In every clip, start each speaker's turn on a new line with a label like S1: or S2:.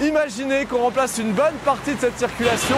S1: Imaginez qu'on remplace une bonne partie de cette circulation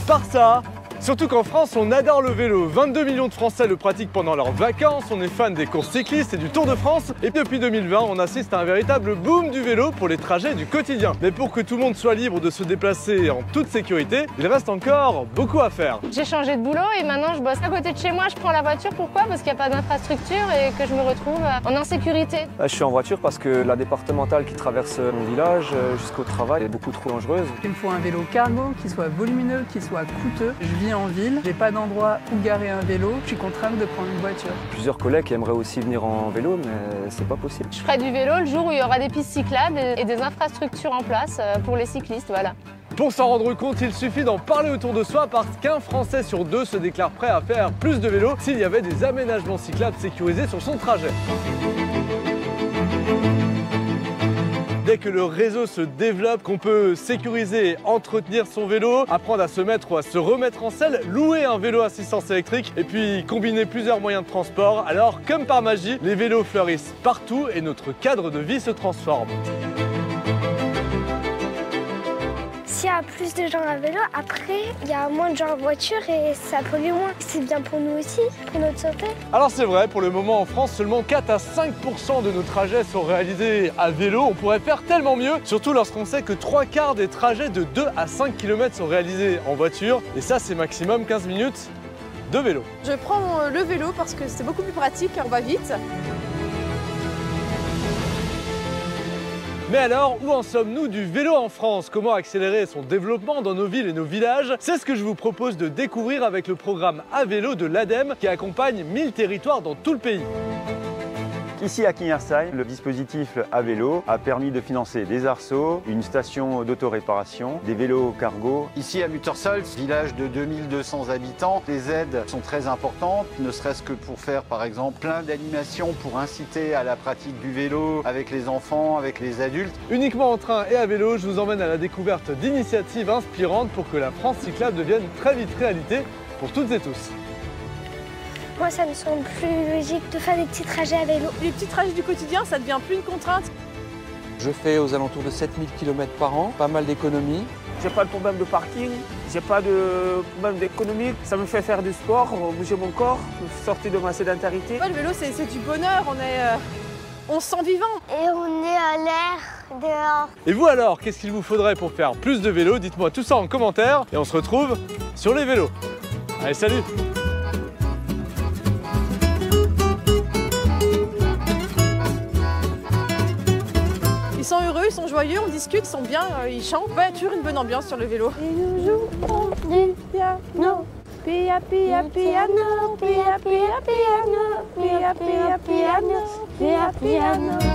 S1: par ça. Surtout qu'en France, on adore le vélo. 22 millions de Français le pratiquent pendant leurs vacances, on est fan des courses cyclistes et du Tour de France. Et depuis 2020, on assiste à un véritable boom du vélo pour les trajets du quotidien. Mais pour que tout le monde soit libre de se déplacer en toute sécurité, il reste encore beaucoup à faire.
S2: J'ai changé de boulot et maintenant je bosse à côté de chez moi. Je prends la voiture, pourquoi? Parce qu'il n'y a pas d'infrastructure et que je me retrouve en insécurité.
S3: Je suis en voiture parce que la départementale qui traverse mon village jusqu'au travail est beaucoup trop dangereuse.
S4: Il me faut un vélo cargo qui soit volumineux, qui soit coûteux. Je vis en ville, j'ai pas d'endroit où garer un vélo, je suis contrainte de prendre une voiture.
S3: Plusieurs collègues aimeraient aussi venir en vélo, mais c'est pas possible.
S2: Je ferai du vélo le jour où il y aura des pistes cyclables et des infrastructures en place pour les cyclistes, voilà.
S1: Pour s'en rendre compte, il suffit d'en parler autour de soi parce qu'un Français sur deux se déclare prêt à faire plus de vélo s'il y avait des aménagements cyclables sécurisés sur son trajet. Dès que le réseau se développe, qu'on peut sécuriser et entretenir son vélo, apprendre à se mettre ou à se remettre en selle, louer un vélo assistance électrique et puis combiner plusieurs moyens de transport, alors comme par magie, les vélos fleurissent partout et notre cadre de vie se transforme.
S5: S'il y a plus de gens à vélo, après, il y a moins de gens en voiture et ça pollue moins. C'est bien pour nous aussi, pour notre santé.
S1: Alors c'est vrai, pour le moment en France, seulement 4 à 5% de nos trajets sont réalisés à vélo. On pourrait faire tellement mieux, surtout lorsqu'on sait que 3/4 des trajets de 2 à 5 km sont réalisés en voiture. Et ça, c'est maximum 15 minutes de vélo.
S6: Je prends le vélo parce que c'est beaucoup plus pratique, on va vite.
S1: Mais alors, où en sommes-nous du vélo en France? Comment accélérer son développement dans nos villes et nos villages? C'est ce que je vous propose de découvrir avec le programme À Vélo de l'ADEME qui accompagne 1000 territoires dans tout le pays.
S7: Ici à Kingersheim, le dispositif À Vélo a permis de financer des arceaux, une station d'autoréparation, des vélos cargo.
S8: Ici à Muttersholz, village de 2200 habitants, les aides sont très importantes, ne serait-ce que pour faire par exemple plein d'animations pour inciter à la pratique du vélo avec les enfants, avec les adultes.
S1: Uniquement en train et à vélo, je vous emmène à la découverte d'initiatives inspirantes pour que la France cyclable devienne très vite réalité pour toutes et tous.
S5: Moi, ça me semble plus logique de faire des petits trajets à vélo.
S6: Les petits trajets du quotidien, ça devient plus une contrainte.
S9: Je fais aux alentours de 7000 km par an, pas mal d'économies.
S10: J'ai pas de problème de parking, j'ai pas de problème d'économie. Ça me fait faire du sport, bouger mon corps, sortir de ma sédentarité.
S6: Ouais, le vélo, c'est du bonheur, on se sent vivant.
S5: Et on est à l'air dehors.
S1: Et vous alors, qu'est-ce qu'il vous faudrait pour faire plus de vélo? Dites-moi tout ça en commentaire et on se retrouve sur les vélos. Allez, salut!
S6: Ils sont heureux, ils sont joyeux, on discute, ils sont bien, ils chantent. Ouais, toujours une bonne ambiance sur le vélo.
S5: Et nous jouons du piano. Pia pia piano, pia pia piano, pia pia piano, pia piano.